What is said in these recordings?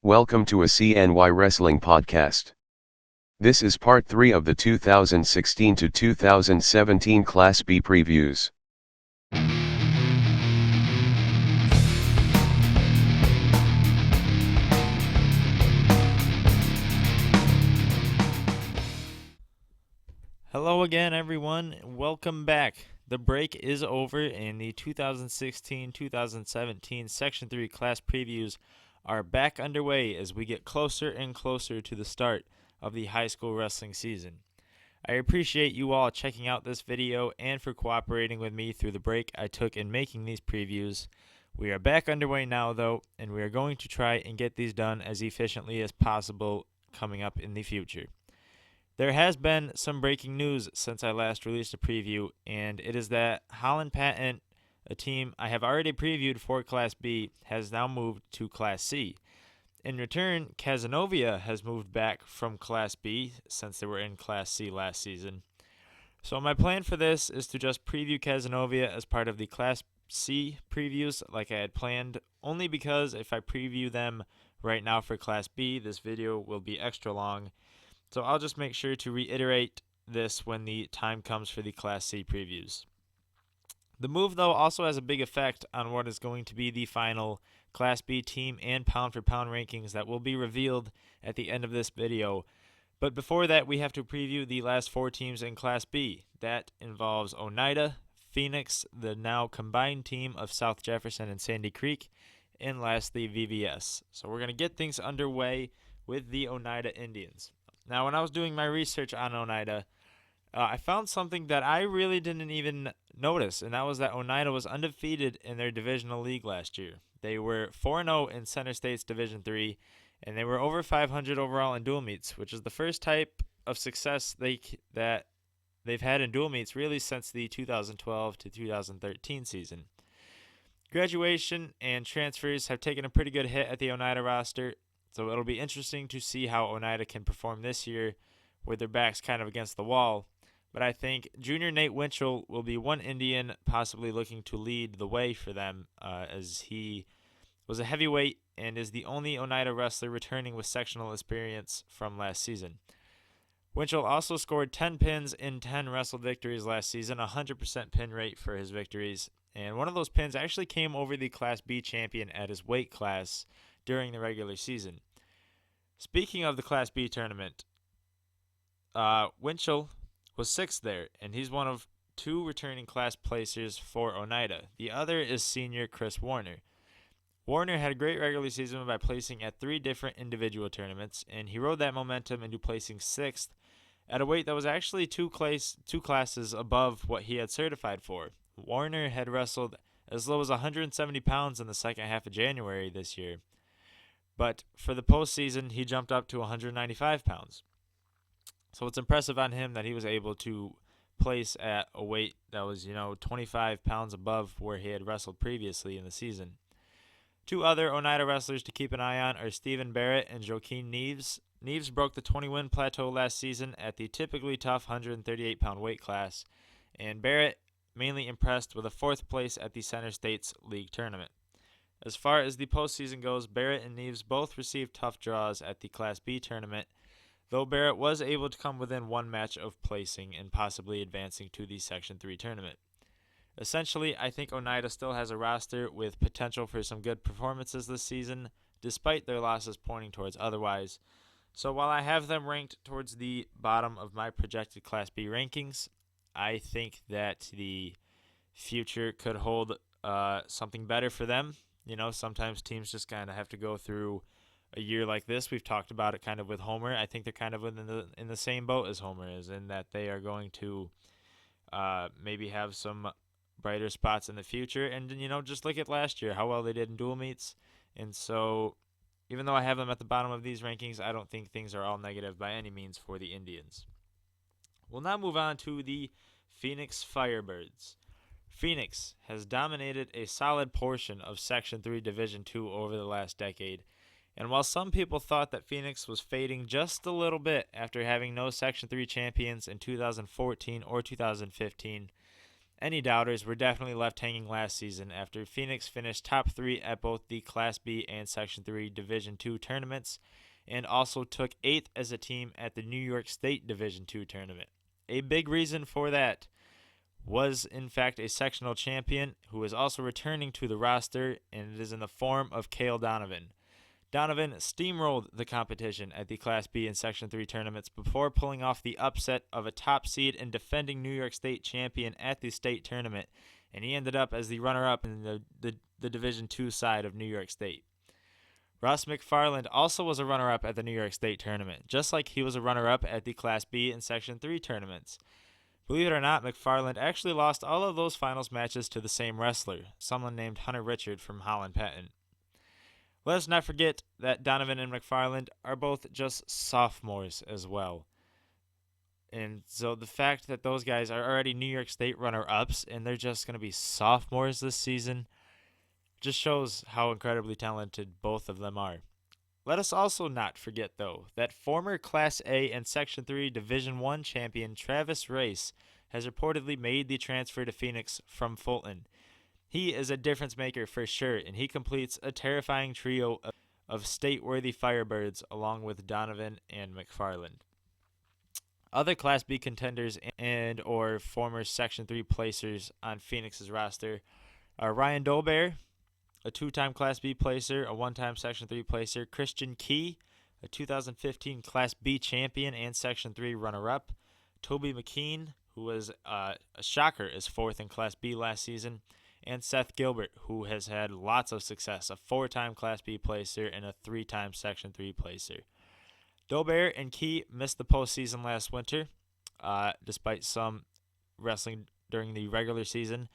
Welcome to a CNY Wrestling podcast. This is part 3 of the 2016 to 2017 Class B previews. Hello again, everyone. Welcome back. The break is over, and the 2016-2017 Section 3 class previews are back underway as we get closer and closer to the start of the high school wrestling season. I appreciate you all checking out this video and for cooperating with me through the break I took in making these previews. We are back underway now, though, and we are going to try and get these done as efficiently as possible coming up in the future. There has been some breaking news since I last released a preview, and it is that Holland Patent, a team I have already previewed for Class B, has now moved to Class C. In return, Cazenovia has moved back from Class B since they were in Class C last season. So my plan for this is to just preview Cazenovia as part of the Class C previews like I had planned, only because if I preview them right now for Class B, this video will be extra long. So I'll just make sure to reiterate this when the time comes for the Class C previews. The move, though, also has a big effect on what is going to be the final Class B team and pound-for-pound rankings that will be revealed at the end of this video. But before that, we have to preview the last 4 teams in Class B. That involves Oneida, Phoenix, the now combined team of South Jefferson and Sandy Creek, and lastly, VVS. So we're going to get things underway with the Oneida Indians. Now, when I was doing my research on Oneida, I found something that I really didn't even notice, and that was that Oneida was undefeated in their divisional league last year. They were 4-0 in Center State's Division III, and they were over 500 overall in dual meets, which is the first type of success that they've had in dual meets really since the 2012 to 2013 season. Graduation and transfers have taken a pretty good hit at the Oneida roster, so it'll be interesting to see how Oneida can perform this year with their backs kind of against the wall. But I think junior Nate Winchell will be one Indian possibly looking to lead the way for them, as he was a heavyweight and is the only Oneida wrestler returning with sectional experience from last season. Winchell also scored 10 pins in 10 wrestled victories last season, 100% pin rate for his victories, and one of those pins actually came over the Class B champion at his weight class during the regular season. Speaking of the Class B tournament, Winchell was 6th there, and he's one of 2 returning class placers for Oneida. The other is senior Chris Warner. Warner had a great regular season by placing at 3 different individual tournaments, and he rode that momentum into placing 6th at a weight that was actually two classes above what he had certified for. Warner had wrestled as low as 170 pounds in the second half of January this year, but for the postseason, he jumped up to 195 pounds. So it's impressive on him that he was able to place at a weight that was, 25 pounds above where he had wrestled previously in the season. 2 other Oneida wrestlers to keep an eye on are Stephen Barrett and Joaquin Neves. Neves broke the 20-win plateau last season at the typically tough 138-pound weight class, and Barrett mainly impressed with a 4th place at the Center States League tournament. As far as the postseason goes, Barrett and Neves both received tough draws at the Class B tournament, though Barrett was able to come within 1 match of placing and possibly advancing to the Section 3 tournament. Essentially, I think Oneida still has a roster with potential for some good performances this season, despite their losses pointing towards otherwise. So while I have them ranked towards the bottom of my projected Class B rankings, I think that the future could hold something better for them. Sometimes teams just kind of have to go through a year like this. We've talked about it kind of with Homer. I think they're kind of in the same boat as Homer is, in that they are going to maybe have some brighter spots in the future. And, just look at last year, how well they did in dual meets. And so even though I have them at the bottom of these rankings, I don't think things are all negative by any means for the Indians. We'll now move on to the Phoenix Firebirds. Phoenix has dominated a solid portion of Section 3 Division II over the last decade, and while some people thought that Phoenix was fading just a little bit after having no Section 3 champions in 2014 or 2015, any doubters were definitely left hanging last season after Phoenix finished top 3 at both the Class B and Section 3 Division II tournaments, and also took 8th as a team at the New York State Division II tournament. A big reason for that was, in fact, a sectional champion who is also returning to the roster, and it is in the form of Cale Donovan. Donovan steamrolled the competition at the Class B and Section 3 tournaments before pulling off the upset of a top seed and defending New York State champion at the state tournament, and he ended up as the runner-up in the Division II side of New York State. Ross McFarland also was a runner-up at the New York State tournament, just like he was a runner-up at the Class B and Section 3 tournaments. Believe it or not, McFarland actually lost all of those finals matches to the same wrestler, someone named Hunter Richard from Holland Patton. Let us not forget that Donovan and McFarland are both just sophomores as well. And so the fact that those guys are already New York State runner-ups and they're just going to be sophomores this season just shows how incredibly talented both of them are. Let us also not forget, though, that former Class A and Section 3 Division I champion Travis Race has reportedly made the transfer to Phoenix from Fulton. He is a difference maker for sure, and he completes a terrifying trio of state-worthy Firebirds along with Donovan and McFarland. Other Class B contenders and or former Section 3 placers on Phoenix's roster are Ryan Dolbear, a two-time Class B placer, a one-time Section 3 placer; Christian Key, a 2015 Class B champion and Section 3 runner-up; Toby McKean, who was a shocker, is fourth in Class B last season; and Seth Gilbert, who has had lots of success, a four-time Class B placer and a three-time Section 3 placer. Dolbear and Key missed the postseason last winter, despite some wrestling during the regular season.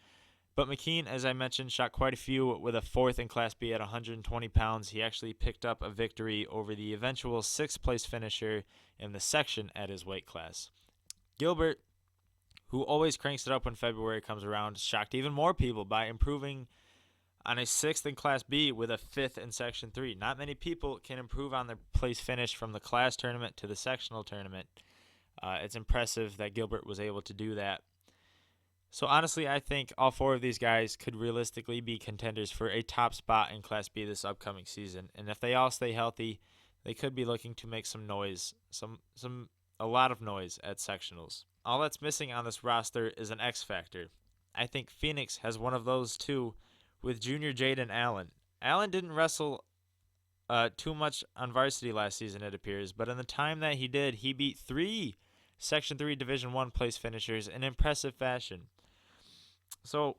But McKean, as I mentioned, shot quite a few with a fourth in Class B at 120 pounds. He actually picked up a victory over the eventual sixth-place finisher in the section at his weight class. Gilbert, who always cranks it up when February comes around, shocked even more people by improving on a sixth in Class B with a fifth in Section 3. Not many people can improve on their place finish from the class tournament to the sectional tournament. It's impressive that Gilbert was able to do that. So honestly, I think all four of these guys could realistically be contenders for a top spot in Class B this upcoming season. And if they all stay healthy, they could be looking to make some noise, a lot of noise at sectionals. All that's missing on this roster is an X factor. I think Phoenix has one of those too, with junior Jaden Allen. Allen didn't wrestle too much on varsity last season, it appears, but in the time that he did, he beat 3 Section 3 Division I place finishers in impressive fashion. So,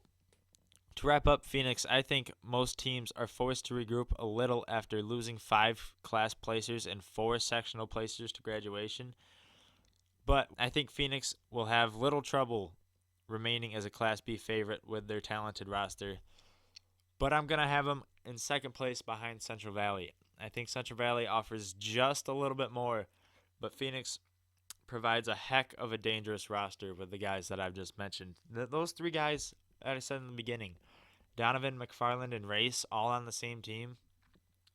to wrap up Phoenix, I think most teams are forced to regroup a little after losing 5 class placers and 4 sectional placers to graduation. But I think Phoenix will have little trouble remaining as a Class B favorite with their talented roster. But I'm going to have them in second place behind Central Valley. I think Central Valley offers just a little bit more, but Phoenix provides a heck of a dangerous roster with the guys that I've just mentioned. Those 3 guys that I said in the beginning, Donovan, McFarland, and Race, all on the same team,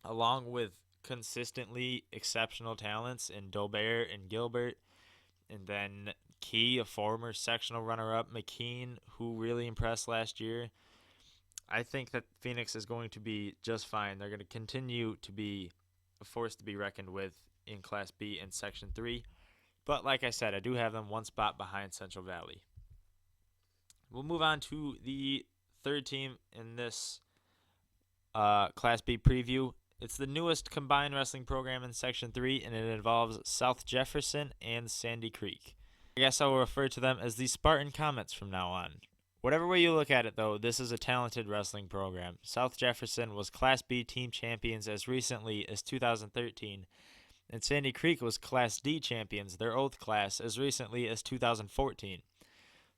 along with consistently exceptional talents in Dolbear and Gilbert, and then Key, a former sectional runner-up, McKean, who really impressed last year. I think that Phoenix is going to be just fine. They're going to continue to be a force to be reckoned with in Class B and Section 3. But like I said, I do have them one spot behind Central Valley. We'll move on to the third team in this Class B preview. It's the newest combined wrestling program in Section 3, and it involves South Jefferson and Sandy Creek. I guess I will refer to them as the Spartan Comets from now on. Whatever way you look at it, though, this is a talented wrestling program. South Jefferson was Class B team champions as recently as 2013, and Sandy Creek was Class D champions, their old class, as recently as 2014.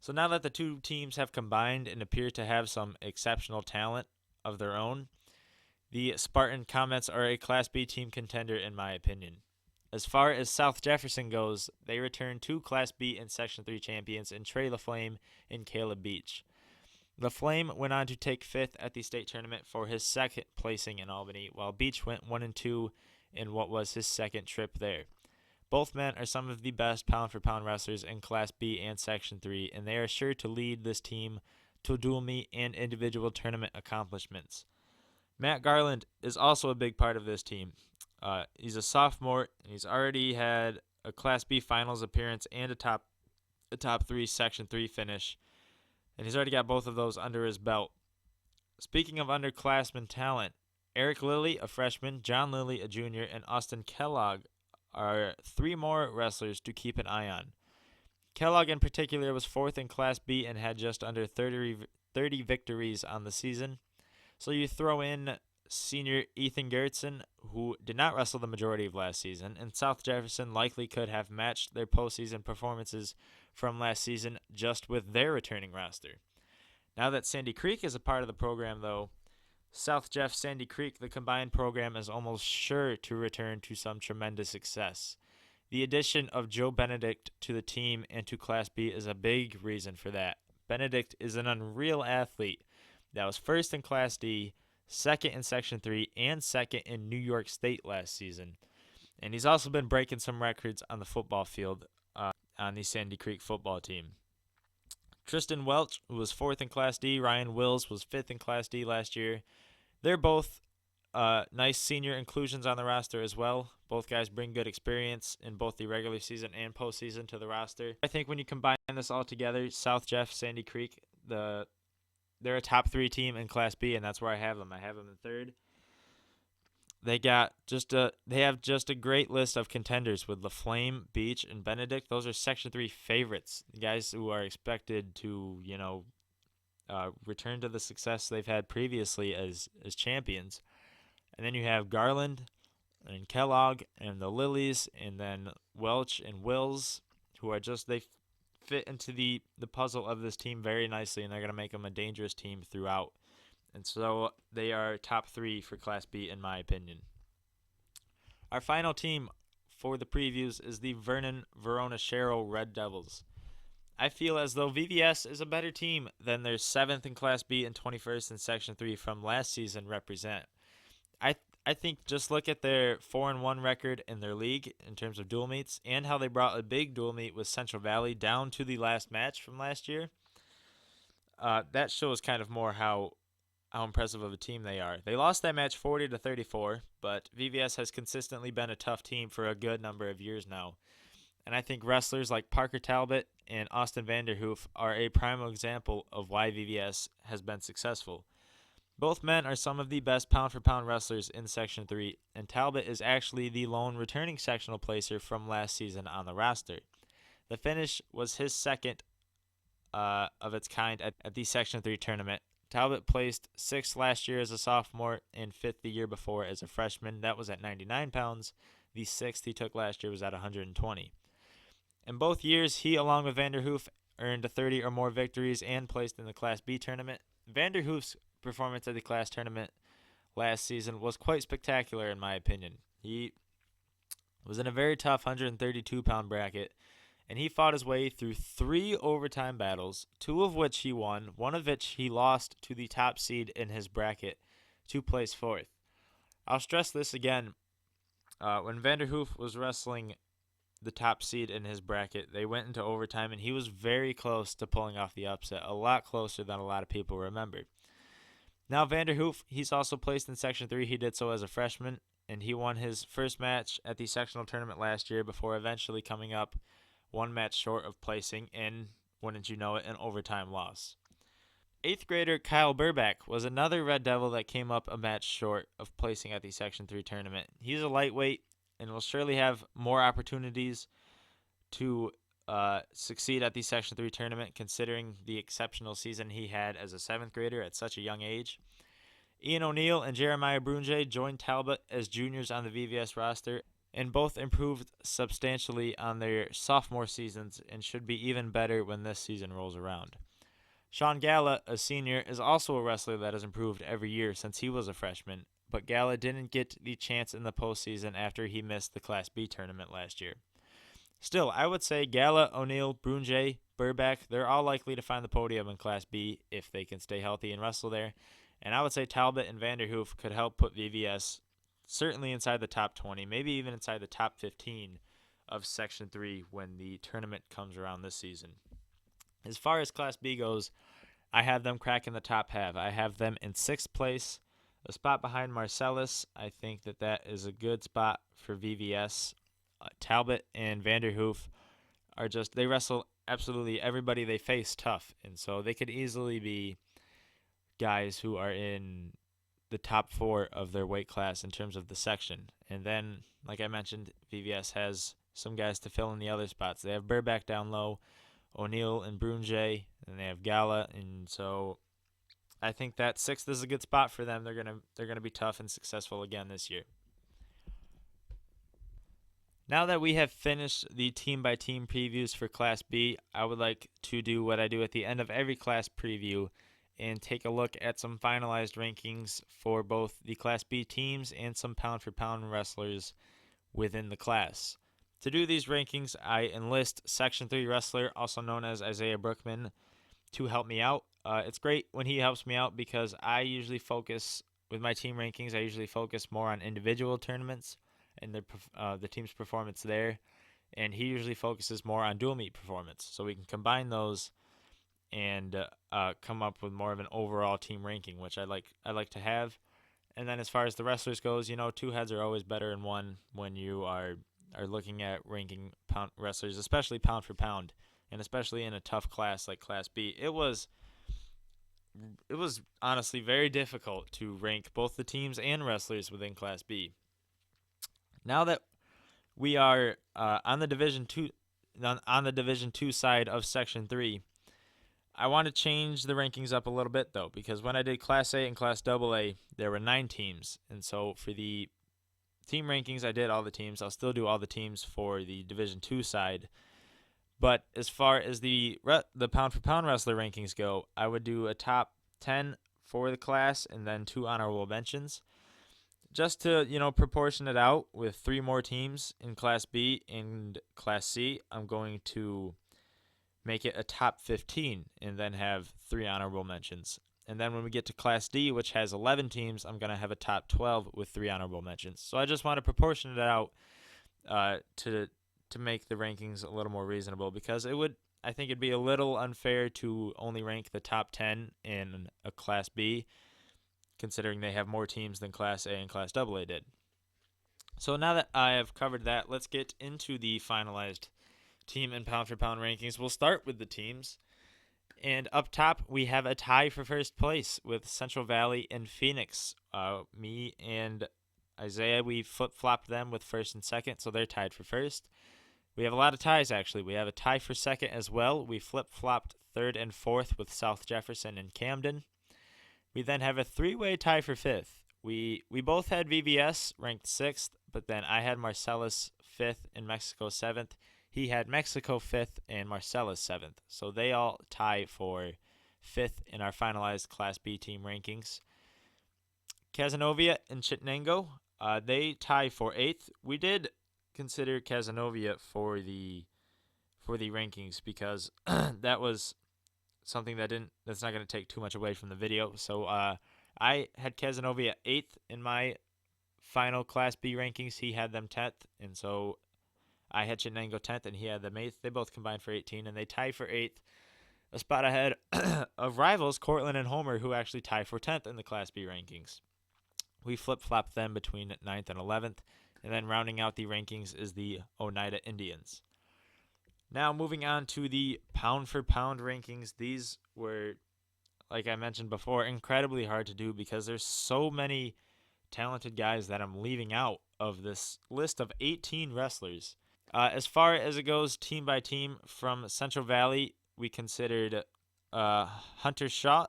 So now that the two teams have combined and appear to have some exceptional talent of their own, the Spartan Comets are a Class B team contender in my opinion. As far as South Jefferson goes, they returned 2 Class B and Section 3 champions in Trey LaFlame and Caleb Beach. LaFlame went on to take 5th at the state tournament for his second placing in Albany, while Beach went 1-2 in what was his second trip there. Both men are some of the best pound-for-pound wrestlers in Class B and Section 3, and they are sure to lead this team to dual meet and individual tournament accomplishments. Matt Garland is also a big part of this team. He's a sophomore, and he's already had a Class B finals appearance and a top 3 Section 3 finish, and he's already got both of those under his belt. Speaking of underclassmen talent, Eric Lilly, a freshman, John Lilly, a junior, and Austin Kellogg are 3 more wrestlers to keep an eye on. Kellogg in particular was 4th in Class B and had just under 30 victories on the season. So you throw in senior Ethan Gertson, who did not wrestle the majority of last season, and South Jefferson likely could have matched their postseason performances from last season just with their returning roster. Now that Sandy Creek is a part of the program, though, South Jeff Sandy Creek, the combined program, is almost sure to return to some tremendous success. The addition of Joe Benedict to the team and to Class B is a big reason for that. Benedict is an unreal athlete that was 1st in Class D, 2nd in Section 3, and 2nd in New York State last season. And he's also been breaking some records on the football field on the Sandy Creek football team. Tristan Welch, who was 4th in Class D. Ryan Wills was 5th in Class D last year. They're both nice senior inclusions on the roster as well. Both guys bring good experience in both the regular season and postseason to the roster. I think when you combine this all together, South Jeff, Sandy Creek, they're a top 3 team in Class B, and that's where I have them. I have them in 3rd. They have just a great list of contenders with LaFlame, Beach, and Benedict. Those are Section 3 favorites, guys who are expected to, return to the success they've had previously as champions. And then you have Garland and Kellogg and the Lilies, and then Welch and Wills, who are they fit into the puzzle of this team very nicely, and they're going to make them a dangerous team throughout. And so they are top 3 for Class B, in my opinion. Our final team for the previews is the Verona Cheryl Red Devils. I feel as though VVS is a better team than their 7th in Class B and 21st in Section 3 from last season represent. I think just look at their 4-1 record in their league in terms of dual meets and how they brought a big dual meet with Central Valley down to the last match from last year. That shows kind of more how impressive of a team they are. They lost that match 40-34, but VVS has consistently been a tough team for a good number of years now. And I think wrestlers like Parker Talbot and Austin Vanderhoof are a prime example of why VVS has been successful. Both men are some of the best pound-for-pound wrestlers in Section 3, and Talbot is actually the lone returning sectional placer from last season on the roster. The finish was his 2nd of its kind at the Section 3 tournament. Talbot placed 6th last year as a sophomore and 5th the year before as a freshman. That was at 99 pounds. The 6th he took last year was at 120. In both years, he, along with Vanderhoof, earned 30 or more victories and placed in the Class B tournament. Vanderhoof's performance at the class tournament last season was quite spectacular in my opinion. He was in a very tough 132-pound bracket, and he fought his way through 3 overtime battles, 2 of which he won, 1 of which he lost to the top seed in his bracket to place 4th. I'll stress this again. When Vanderhoof was wrestling the top seed in his bracket, they went into overtime, and he was very close to pulling off the upset, a lot closer than a lot of people remember. Now Vanderhoof, he's also placed in Section 3. He did so as a freshman, and he won his first match at the sectional tournament last year before eventually coming up 1 match short of placing in, wouldn't you know it, an overtime loss. 8th grader Kyle Burback was another Red Devil that came up a match short of placing at the Section 3 tournament. He's a lightweight and will surely have more opportunities to succeed at the Section 3 tournament, considering the exceptional season he had as a 7th grader at such a young age. Ian O'Neill and Jeremiah Brunje joined Talbot as juniors on the VVS roster, and both improved substantially on their sophomore seasons and should be even better when this season rolls around. Sean Galla, a senior, is also a wrestler that has improved every year since he was a freshman, but Galla didn't get the chance in the postseason after he missed the Class B tournament last year. Still, I would say Galla, O'Neill, Brunje, Burback, they're all likely to find the podium in Class B if they can stay healthy and wrestle there. And I would say Talbot and Vanderhoof could help put VVS certainly inside the top 20, maybe even inside the top 15 of Section 3 when the tournament comes around this season. As far as Class B goes, I have them cracking the top half. I have them in 6th place, a spot behind Marcellus. I think that is a good spot for VVS. Talbot and Vanderhoof they wrestle absolutely everybody they face tough, and so they could easily be guys who are in the top 4 of their weight class in terms of the section. And then, like I mentioned, VVS has some guys to fill in the other spots. They have Burback down low, O'Neill and Brunje, and they have Gala, and so I think that 6th is a good spot for them. They're gonna be tough and successful again this year. Now that we have finished the team-by-team previews for Class B, I would like to do what I do at the end of every class preview and take a look at some finalized rankings for both the Class B teams and some pound-for-pound wrestlers within the class. To do these rankings, I enlist Section 3 wrestler, also known as Isaiah Brookman, to help me out. It's great when he helps me out because I usually focus, with my team rankings, I usually focus more on individual tournaments and the team's performance there, and he usually focuses more on dual meet performance. So we can combine those and come up with more of an overall team ranking, which I like to have. And then as far as the wrestlers goes, 2 heads are always better than one when you are looking at ranking pound wrestlers, especially pound for pound, and especially in a tough class like Class B. It was honestly very difficult to rank both the teams and wrestlers within Class B. Now that we are on the Division 2 side of Section 3, I want to change the rankings up a little bit though, because when I did Class A and Class AA, there were 9 teams, and so for the team rankings, I did all the teams. I'll still do all the teams for the Division 2 side. But as far as the pound-for-pound wrestler rankings go, I would do a top 10 for the class and then 2 honorable mentions. Just to, proportion it out with 3 more teams in Class B and Class C, I'm going to make it a top 15 and then have 3 honorable mentions. And then when we get to Class D, which has 11 teams, I'm going to have a top 12 with 3 honorable mentions. So I just want to proportion it out to make the rankings a little more reasonable, because I think it'd be a little unfair to only rank the top 10 in a Class B, considering they have more teams than Class A and Class AA did. So now that I have covered that, let's get into the finalized team and pound-for-pound rankings. We'll start with the teams. And up top, we have a tie for first place with Central Valley and Phoenix. Me and Isaiah, we flip-flopped them with first and second, so they're tied for first. We have a lot of ties, actually. We have a tie for second as well. We flip-flopped third and fourth with South Jefferson and Camden. We then have a 3-way tie for fifth. We both had VVS ranked 6th, but then I had Marcellus 5th and Mexico 7th. He had Mexico 5th and Marcellus 7th. So they all tie for 5th in our finalized Class B team rankings. Cazenovia and Chittenango, they tie for 8th. We did consider Cazenovia for the rankings because that was something that's not going to take too much away from the video. So I had Cazenovia 8th in my final Class B rankings. He had them 10th, and so I had Chittenango 10th, and he had them 8th. They both combined for 18, and they tie for 8th, a spot ahead of rivals Cortland and Homer, who actually tie for 10th in the Class B rankings. We flip-flopped them between 9th and 11th, and then rounding out the rankings is the Oneida Indians. Now moving on to the pound-for-pound rankings. These were, like I mentioned before, incredibly hard to do because there's so many talented guys that I'm leaving out of this list of 18 wrestlers. As far as it goes team by team, from Central Valley, we considered Hunter Shaw,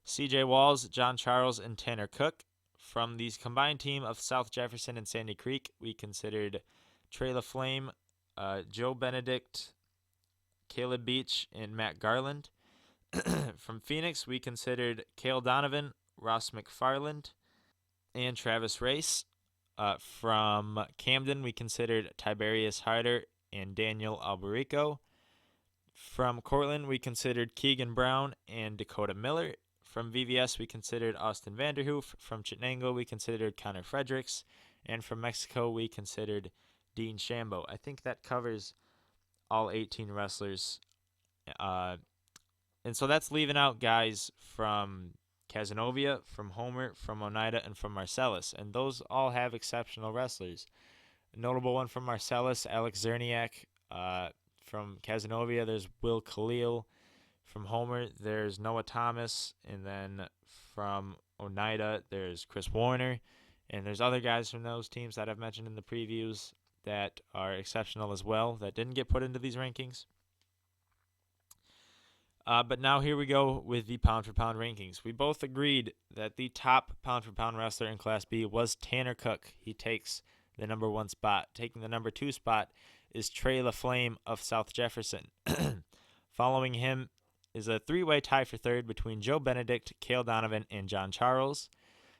CJ Walls, John Charles, and Tanner Cook. From the combined team of South Jefferson and Sandy Creek, we considered Trey LaFlame, Joe Benedict, Caleb Beach, and Matt Garland. From Phoenix, we considered Cale Donovan, Ross McFarland, and Travis Race. From Camden, we considered Tiberius Harder and Daniel Alberico. From Cortland, we considered Keegan Brown and Dakota Miller. From VVS, we considered Austin Vanderhoof. From Chittenango, we considered Connor Fredericks. And from Mexico, we considered Dean Shambo. I think that covers all 18 wrestlers. And so that's leaving out guys from Casanova, from Homer, from Oneida, and from Marcellus. And those all have exceptional wrestlers. A notable one from Marcellus, Alex Zerniak. From Casanova, there's Will Khalil. From Homer, there's Noah Thomas. And then from Oneida, there's Chris Warner. And there's other guys from those teams that I've mentioned in the previews that are exceptional as well that didn't get put into these rankings. But now here we go with the pound-for-pound rankings. We both agreed that the top pound-for-pound wrestler in Class B was Tanner Cook. He takes the number 1 spot. Taking the number 2 spot is Trey LaFlame of South Jefferson. Following him is a 3-way tie for 3rd between Joe Benedict, Cale Donovan, and John Charles.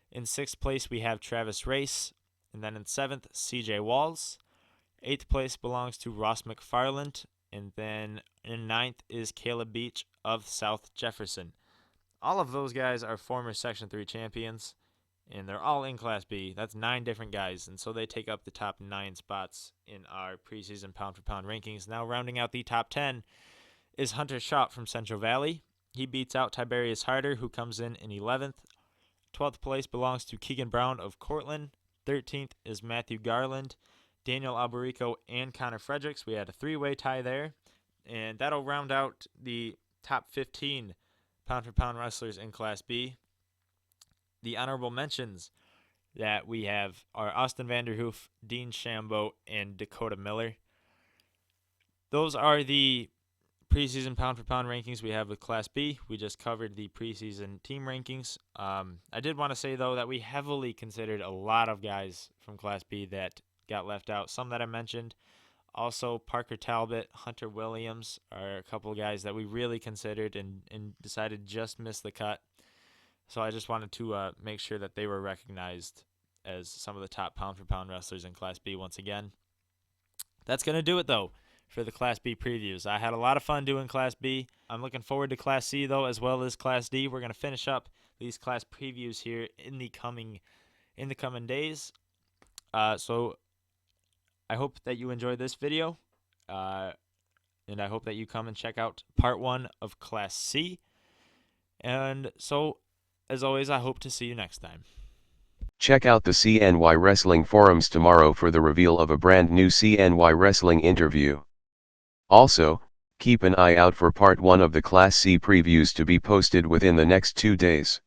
In 6th place, we have Travis Race. And then in 7th, CJ Walls. 8th place belongs to Ross McFarland. And then in 9th is Caleb Beach of South Jefferson. All of those guys are former Section 3 champions, and they're all in Class B. That's 9 different guys, and so they take up the top 9 spots in our preseason pound-for-pound rankings. Now rounding out the top 10 is Hunter Schott from Central Valley. He beats out Tiberius Harder, who comes in 11th. 12th place belongs to Keegan Brown of Cortland. 13th is Matthew Garland, Daniel Alberico, and Connor Fredericks. We had a 3-way tie there, and that'll round out the top 15 pound-for-pound wrestlers in Class B. The honorable mentions that we have are Austin Vanderhoof, Dean Shambo, and Dakota Miller. Those are the preseason pound-for-pound rankings we have with Class B. We just covered the preseason team rankings. I did want to say, though, that we heavily considered a lot of guys from Class B that got left out. Some that I mentioned. Also, Parker Talbot, Hunter Williams are a couple of guys that we really considered and decided just missed the cut. So I just wanted to make sure that they were recognized as some of the top pound-for-pound wrestlers in Class B once again. That's going to do it, though, for the Class B previews. I had a lot of fun doing Class B. I'm looking forward to Class C, though, as well as Class D. We're going to finish up these class previews here in the coming days. So I hope that you enjoyed this video, and I hope that you come and check out part 1 of Class C. And so, as always, I hope to see you next time. Check out the CNY Wrestling forums tomorrow for the reveal of a brand new CNY Wrestling interview. Also, keep an eye out for part 1 of the Class C previews to be posted within the next 2 days.